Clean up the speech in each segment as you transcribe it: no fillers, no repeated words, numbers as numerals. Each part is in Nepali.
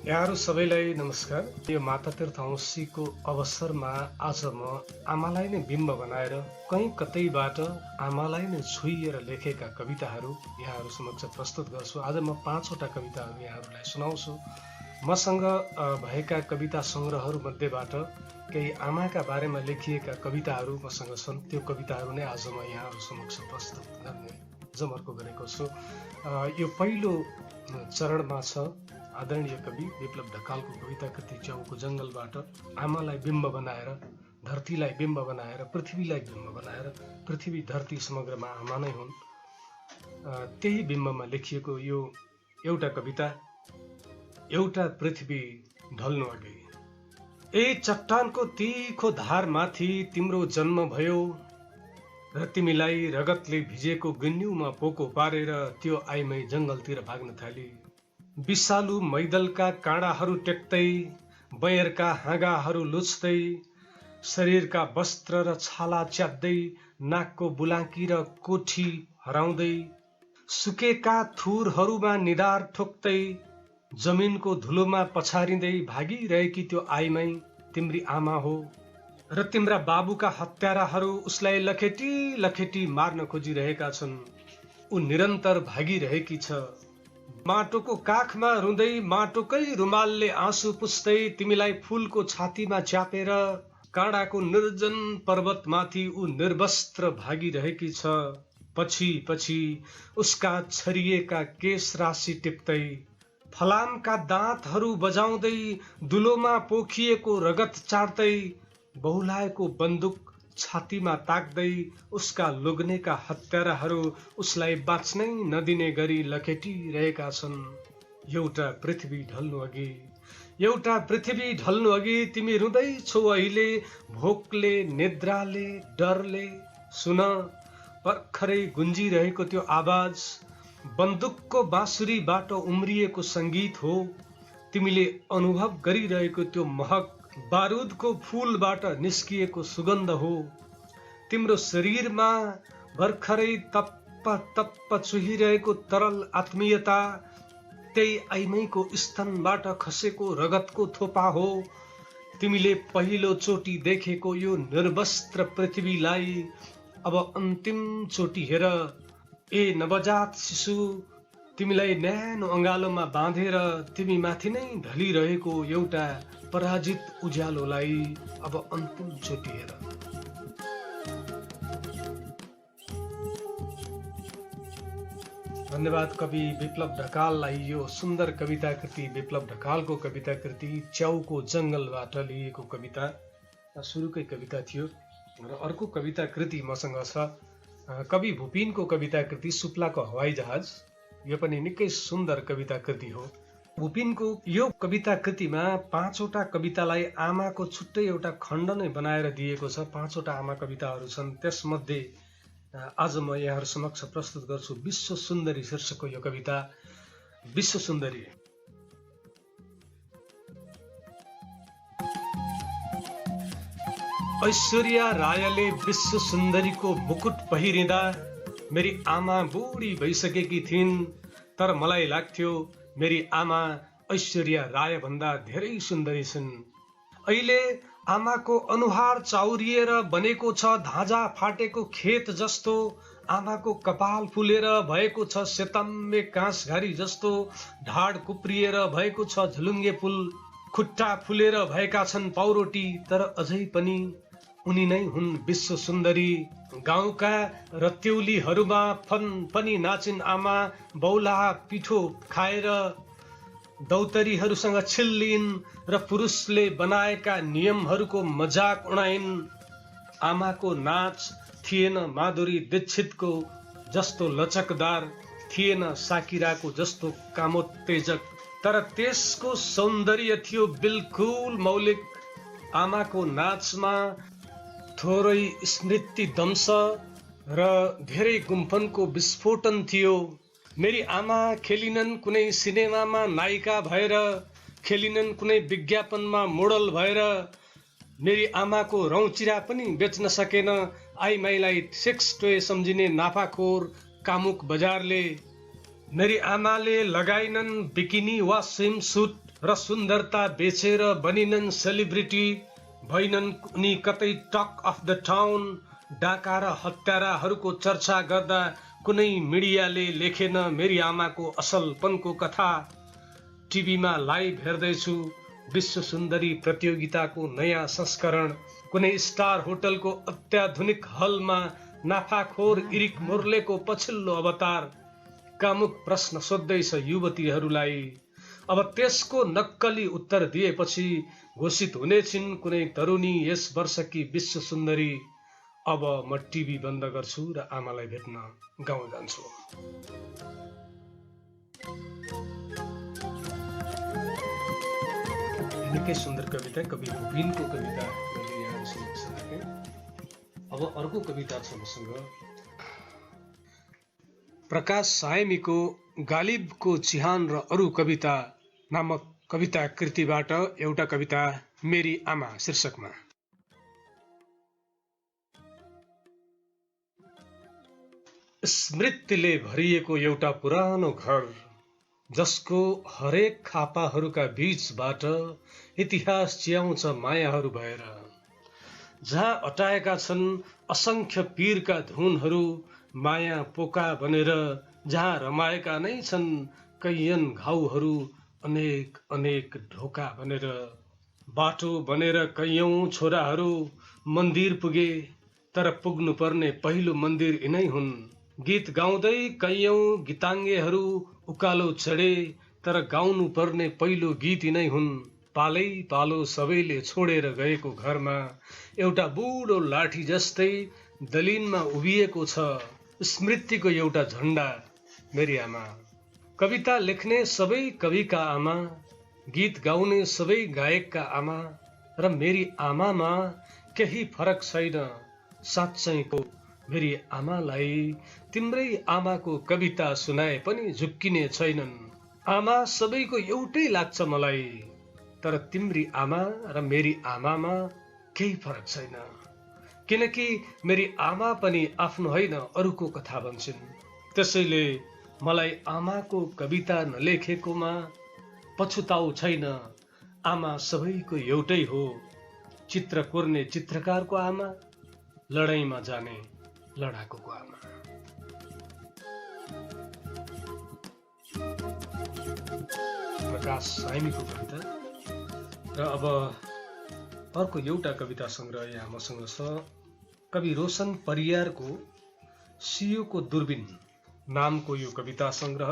यहाँहरू सबैलाई नमस्कार। यो माता तीर्थ औँसीको अवसरमा आज म आमालाई नै बिम्ब बनाएर कहीँ कतैबाट आमालाई नै छुइएर लेखेका कविताहरू यहाँहरू समक्ष प्रस्तुत गर्छु। आज म 5वटा कविताहरू यहाँहरूलाई सुनाउँछु। मसँग भएका कविता सङ्ग्रहहरू मध्येबाट केही आमाका बारेमा लेखिएका कविताहरू मसँग छन्। त्यो कविताहरू नै आज म यहाँहरू समक्ष प्रस्तुत गर्ने जमर्को गरेको छु। यो पहिलो चरणमा छ आदरणीय कवि विप्लव ढकालको कविता कृति च्याउको जङ्गलबाट। आमालाई बिम्ब बनाएर, धरतीलाई बिम्ब बनाएर, पृथ्वीलाई बिम्ब बनाएर, पृथ्वी धरती समग्रमा आमा नै हुन्। त्यही बिम्बमा लेखिएको यो एउटा कविता। एउटा पृथ्वी ढल्नु अघि। ए चट्टानको तीखो धारमाथि तिम्रो जन्म भयो र तिमीलाई रगतले भिजेको गुन्युमा पोको पारेर त्यो आइमै जङ्गलतिर भाग्न थाली। विषालु मैदलका काँडाहरू टेक्दै, बयरका हाँगाहरू लुच्दै, शरीरका वस्त्र र छाला च्यात्दै, नाकको बुलाकी र कोठी हराउँदै, सुकेका थुरहरूमा निधार ठोक्दै, जमिनको धुलोमा पछारिँदै भागिरहेकी त्यो आइमै तिम्री आमा हो। र तिम्रा बाबुका हत्याराहरू उसलाई लखेटी लखेटी मार्न खोजिरहेका छन्। ऊ निरन्तर भागिरहेकी छ। माटोको काखमा रुँदै, माटोकै रुमालले आँसु पुस्दै, तिमीलाई फूलको छातीमा च्यापेर काँडाको निर्जन पर्वतमाथि ऊ निर्वस्त्र भागिरहेकी छ। पछि पछि उसका छरिएका केश राशि टिप्दै, फलामका दाँतहरू बजाउँदै, दुलोमा पोखिएको रगत चाट्दै, बहुलाएको बन्दुक छातीमा ताक्दै, उसका लोग्नेका हत्याराहरू उसलाई बाँच्नै नदिने गरी लखेटिरहेका छन्। एउटा पृथ्वी ढल्नु अघि, एउटा पृथ्वी ढल्नु अघि तिमी रुँदैछौ अहिले, भोकले, निद्राले, डरले। सुन, भर्खरै गुन्जिरहेको त्यो आवाज बन्दुकको बाँसुरीबाट उम्रिएको सङ्गीत हो। तिमीले अनुभव गरिरहेको त्यो महक बारुदको फूलबाट निस्किएको सुगन्ध हो। तिम्रो शरीरमा भर्खरै तप्प तप्प चुहिरहेको तरल आत्मीयता त्यही आइमैको स्तनबाट खसेको रगतको थोपा हो। तिमीले पहिलो चोटि देखेको यो निर्वस्त्र पृथ्वीलाई अब अन्तिम चोटि हेर। ए नवजात शिशु, तिमीलाई न्यानो अँगालोमा बाँधेर तिमी माथि नै ढलिरहेको एउटा पराजित उज्यालोलाई अब अन्तिम चोटि हेर। धन्यवाद कवि विप्लव ढकाललाई। यो सुन्दर कविता कृति विप्लव ढकालको कविता कृति च्याउको जङ्गलबाट लिएको कविता सुरुकै कविता थियो। र अर्को कविता कृति मसँग छ कवि भुपिनको कविता कृति सुप्लाको हवाई जहाज। यो पनि निकै सुन्दर कविता कृति हो। भुपिनको यो कविता कृतिमा 5वटा कवितालाई आमाको छुट्टै एउटा खण्ड नै बनाएर दिएको छ। 5वटा आमा कविताहरू छन्। त्यसमध्ये आज म यहाँहरू समक्ष प्रस्तुत गर्छु विश्व सुन्दरी शीर्षकको यो कविता। विश्व सुन्दरी। ऐश्वर्या रायले विश्व सुन्दरीको मुकुट पहिरिँदा मेरी आमा बुढी भइसकेकी थिइन्। तर मलाई लाग्थ्यो मेरी आमा ऐश्वर्या राय भन्दा धेरै सुन्दरी छिन्। अहिले आमाको अनुहार चाउरिएर बनेको छ धाजा फाटेको खेत जस्तो। आमाको कपाल फुलेर भएको छ सेतम्बे काँसघारी जस्तो। ढाड कुप्रिएर भएको छ झुलुङ्गे पुल। खुट्टा फुलेर भएका छन् पाउरोटी। तर अझै पनि उनी नै हुन् विश्व सुन्दरी। गाउँका रत्यौलीहरूमा पनि नाचिन् आमा। बौलाहा पिठो खाएर दौतरीहरूसँग छिल्लिन् र पुरुषले बनाएका नियमहरूको मजाक उडाइन्। आमाको नाच थिएन माधुरी दीक्षितको जस्तो लचकदार, थिएन साकिराको जस्तो कामोत्तेजक, तर त्यसको सौन्दर्य थियो बिल्कुल मौलिक। आमाको नाचमा थोरै स्मृति दंश र धेरै गुम्फनको विस्फोटन थियो। मेरी आमा खेलिनन् कुनै सिनेमामा नायिका भएर, खेलिनन् कुनै विज्ञापनमा मोडल भएर। मेरी आमाको रौचिरा पनि बेच्न सकेन आइमाईलाई सेक्स टोय सम्झिने नाफाखोर कामुक बजारले। मेरी आमाले लगाइनन् बिकिनी वा स्विम सुट, र सुन्दरता बेचेर बनिनन् सेलिब्रिटी, भइनन् उनी कतै टक अफ द टाउन। डाका र हत्याराहरूको चर्चा गर्दा कुनै मिडियाले लेखेन मेरी आमाको असलपनको कथा। टिभीमा लाइभ हेर्दैछु विश्व सुन्दरी प्रतियोगिताको नयाँ संस्करण। कुनै स्टार होटलको अत्याधुनिक हलमा नाफाखोर इरिक मोर्लेको पछिल्लो अवतार। कामुक प्रश्न सोध्दैछ युवतीहरूलाई। अब त्यसको नक्कली उत्तर दिएपछि घोषित हुनेछिन् कुनै तरुणी यस वर्षकी विश्व सुन्दरी। अब म टिभी बन्द गर्छु र आमालाई भेट्न गाउँ जान्छु। निकै सुन्दर कविता, कवि रुबिनको कविता मैले यहाँ सुनाएँ। अब अर्को कविता छ मसँग, प्रकाश सायमीको गालिबको चिहान र अरू कविता नामक कविता कृतिबाट एउटा कविता मेरी आमा शीर्षकमा। स्मृतिले भरिएको एउटा पुरानो घर, जसको हरेक खापाहरूका बीचबाट इतिहास च्याउँछ मायाहरू भएर। जहाँ अटाएका छन् असंख्य पीरका धुनहरू माया पोका बनेर। जहाँ रमाएका नै छन् कैयन घाउहरू अनेक अनेक ढोका बनेर। बाटो बनेर कैयौं छोराहरू मन्दिर पुगे, तर पुग्नु पर्ने पहिलो मन्दिर यिनै हुन्। गीत गाउँदै कैयौं गीताङ्गेहरू उकालो चढे, तर गाउनु पर्ने पहिलो गीत यिनै हुन्। पालै पालो सबैले छोडेर गएको घरमा एउटा बुढो लाठी जस्तै दलिनमा उभिएको छ स्मृतिको एउटा झण्डा मेरी आमा। कविता लेख्ने सबै कविका आमा, गीत गाउने सबै गायकका आमा र मेरी आमामा केही फरक छैन। साँच्चैको मेरी आमालाई तिम्रै आमाको कविता सुनाए पनि झुक्किने छैनन्। आमा सबैको एउटै लाग्छ मलाई, तर तिम्री आमा र मेरी आमामा केही फरक छैन। किनकि मेरी आमा पनि आफ्नो होइन अरूको कथा भन्छन्। त्यसैले मलाई आमाको कविता नलेखेकोमा पछुताउ छैन। आमा सबैको एउटै हो, चित्र कोर्ने चित्रकारको आमा, लडाईँमा जाने लडाकुको आमा। प्रकाश सायमीको कविता। र अब अर्को एउटा कविता सङ्ग्रह यहाँ मसँग छ। कवि रोशन परियारको सियोको दूरबीन नामको यो कविता सङ्ग्रह।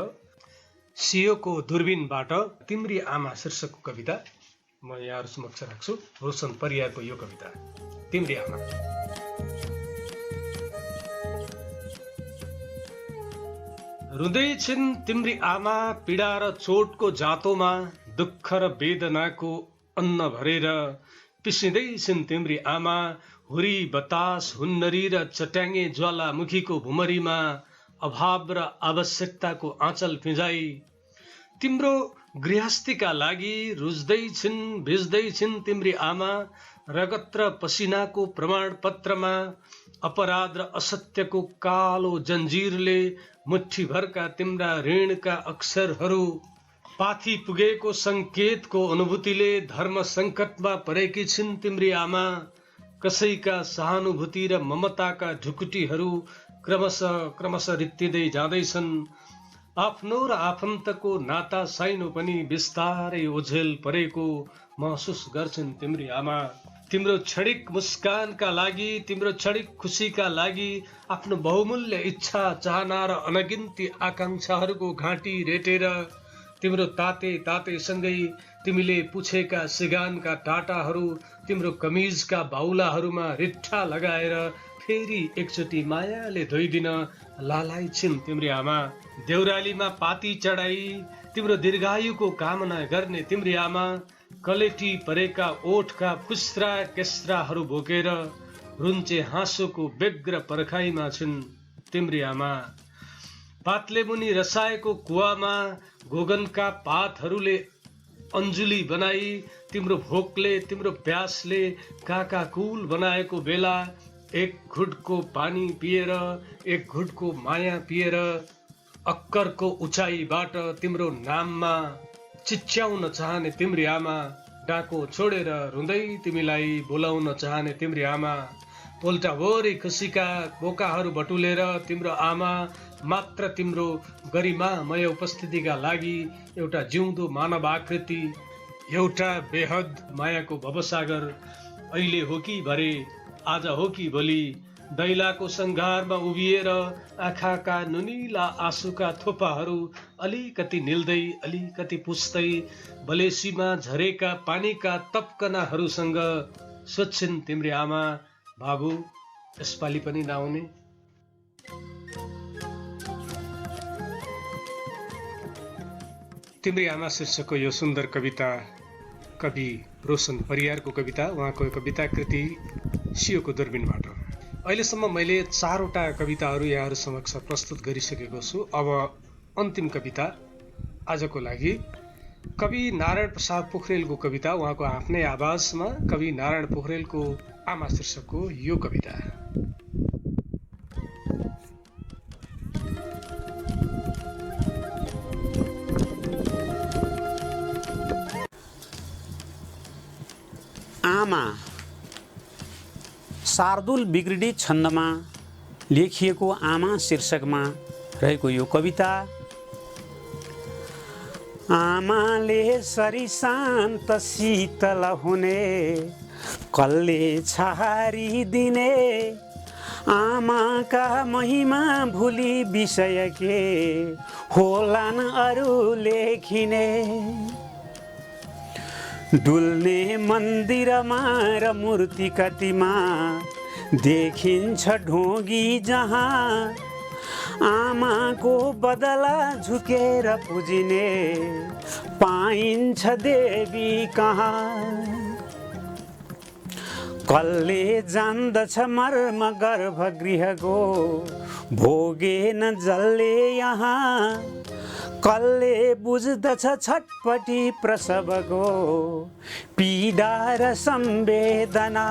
सियोको दूरबीनबाट तिम्री आमा शीर्षकको कविता म यहाँहरू समक्ष राख्छु। रोशन परियारको यो कविता तिम्री आमा। रुँदै छिन् तिम्री आमा पीडा र चोटको जातोमा, दुःख र वेदनाको अन्न भरेर। पिसिँदै छिन् तिम्री आमा हुरी बतास हुन्नरी र चट्याङ्गे ज्वालामुखीको भुमरीमा, अभाव र आवश्यकताको आँचल फिजाई। तिम्रो गृहस्थीका लागि रुच्दै छिन् भिज्दै छिन् तिम्री आमा, रगत र पसिनाको प्रमाणपत्रमा। अपराध र असत्यको कालो जन्जिरले मुठ्ठीभरका तिम्रा ऋणका अक्षरहरू। पाथी पुगेको सङ्केतको अनुभूतिले धर्म सङ्कटमा परेकी छिन् तिम्री आमा। कसैका सहानुभूति र ममताका ढुकुटीहरू क्रमशः रित्तिँदै जाँदैछन्। आफ्नो र आफन्तको नाता साइनो पनि बिस्तारै ओझेल परेको महसुस गर्छन् तिम्री आमा। तिम्रो क्षणिक मुस्कानका लागि, तिम्रो क्षणिक खुसीका लागि आफ्नो बहुमूल्य इच्छा चाहना र अनगिन्ती आकाङ्क्षाहरूको घाँटी रेटेर, तिम्रो ताते तातेसँगै तिमीले पुछेका सिगानका टाटाहरू तिम्रो कमिजका बाहुलाहरूमा रिट्ठा लगाएर फेरि एकचोटि मायाले धोइदिन लालाई छिन् तिम्री आमा। देउरालीमा पाती चढाई तिम्रो दीर्घायुको कामना गर्ने तिम्री आमा, कलेटी परेका ओठका फुस्रा केस्राहरू बोकेर रुन्चे हाँसोको व्यग्र पर्खाइमा छिन् तिम्री आमा। पातले मुनि रसाएको कुवामा गोगनका पातहरूले अन्जुली बनाई, तिम्रो भोकले तिम्रो प्यासले काकाकुल बनाएको बेला, एक घुटको पानी पिएर एक घुटको माया पिएर, अक्करको उचाइबाट तिम्रो नाममा चिच्याउन चाहने तिम्री आमा, डाको छोडेर रुँदै तिमीलाई बोलाउन चाहने तिम्री आमा, पोल्टाभरि खुसीका बोकाहरू बटुलेर तिम्रो आमा मात्र तिम्रो गरिमामय उपस्थितिका लागि एउटा जिउँदो मानव आकृति, एउटा बेहद मायाको भवसागर, अहिले हो कि भरे, आज हो कि भोलि, दैलाको सङ्घारमा उभिएर आँखाका नुनिला आँसुका थोपाहरू अलिकति निल्दै अलिकति पुस्दै बलेसीमा झरेका पानीका तपकनाहरूसँग सोध्छिन् तिम्री आमा, बाबु यसपालि पनि नआउने? तिम्री आमा शीर्षकको यो सुन्दर कविता कवि रोशन परियारको कविता, उहाँको कविता कृति सियोको दूरबीनबाट। अहिलेसम्म मैले 4वटा कविताहरू यहाँहरू समक्ष प्रस्तुत गरिसकेको छु। अब अन्तिम कविता आजको लागि कवि नारायण प्रसाद पोखरेलको कविता, उहाँको आफ्नै आवाजमा कवि नारायण पोखरेलको आमा शीर्षकको यो कविता। आमा। शार्दुल बिग्रिडी छन्दमा लेखिएको आमा शीर्षकमा रहेको यो कविता। आमाले सरी शान्त शीतल हुने, कल्ले छहारी दिने, आमाका महिमा भुली विषय के होलान् अरू लेखिने। डुल्ने मन्दिरमा र मूर्ति कतिमा देखिन्छ ढोगी, जहाँ आमाको बदला झुकेर पुजिने पाइन्छ देवी कहाँ। कसले जान्दछ मर्म गर्भगृहको, भोगेन जसले यहाँ, कसले बुझ्दछ छटपटी प्रसवको पीडा र संवेदना।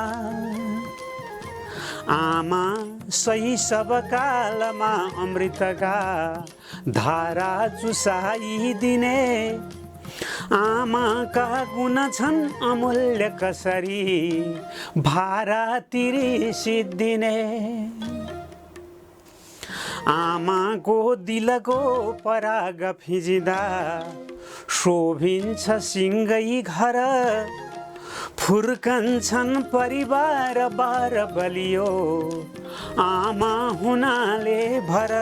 आमा सही सब कालमा अमृतका धारा चुसाइदिने, आमाका गुण छन् अमूल्य कसरी भारा तिरिसिदिने। आमाको दिलको पराग फिजिँदा शोभिन्छ सिङ्गै घर, फुर्कन्छन् परिवार बार बलियो आमा हुनाले भर।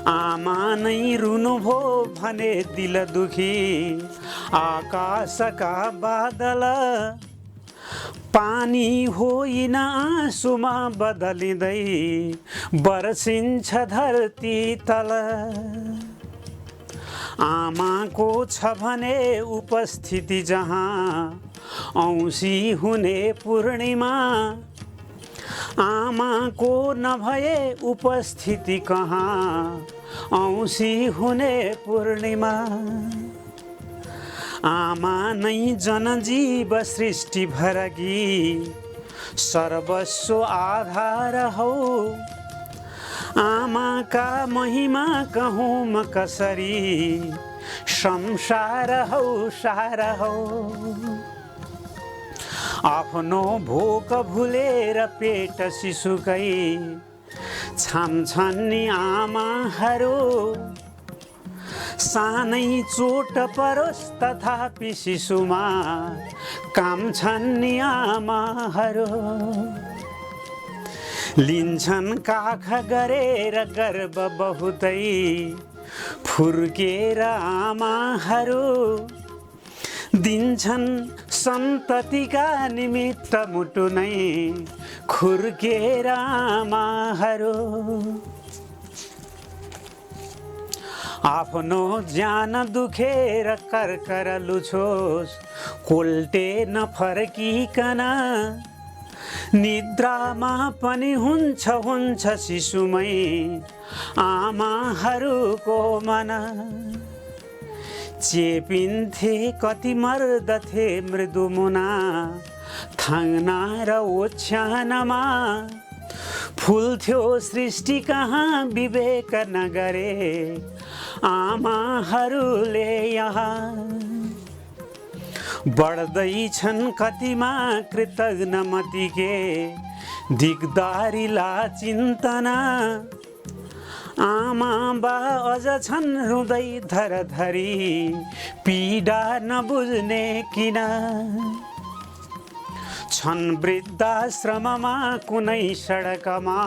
आमा नै रुनुभो भने दिल दुखी, आकाशका बादल पानी होइन आँसुमा बदलिँदै बर्सिन्छ धरती तल। आमाको छ भने उपस्थिति जहाँ औँसी हुने पूर्णिमा, आमाको नभए उपस्थिति कहाँ औँसी हुने पूर्णिमा। आमा नै जनजीव सृष्टि भरगी सर्वस्व आधार हौ, आमाका महिमा कहूँ म कसरी संसार हौ सार हौ। आफ्नो भोक भुलेर पेट शिशुकै छाम्छन् नि आमाहरू, सानै चोट परोस् तथापि शिशुमा काम छन् नि आमाहरू। लिन्छन् काख गरेर गर्व बहुतै फुर्केर आमाहरू, दिन्छन् सन्ततिका निमित्त मुटु नै खुर्केर आमाहरू। आफ्नो ज्यान दुखेर कर्कर लुछोस् कोल्टे नफर्किकन, निद्रामा पनि हुन्छ शिशुमै आमाहरूको मन। चेपिन्थे कति मर्दथे मृदु मुना, थाङ्ना र ओछ्यानमा फुल्थ्यो सृष्टि कहाँ विवेक नगरे आमाहरूले यहाँ। बढ्दैछन् कतिमा कृतज्ञ मतिके दिगदारीला चिन्तना। आमा बा अझ छन् हृदय धरधरी पीडा नबुझ्ने किन। छन् वृद्धाश्रममा कुनै सडकमा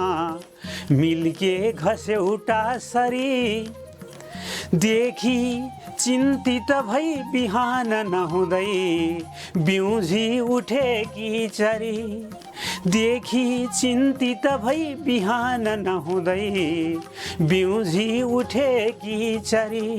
मिल्के घस्यौटा सरी। देखि चिन्तित भई बिहान नहुँदै बिउझी उठेकी चरी। देखि चिन्तित भई बिहान नहुँदै बिउझी उठेकी चरी।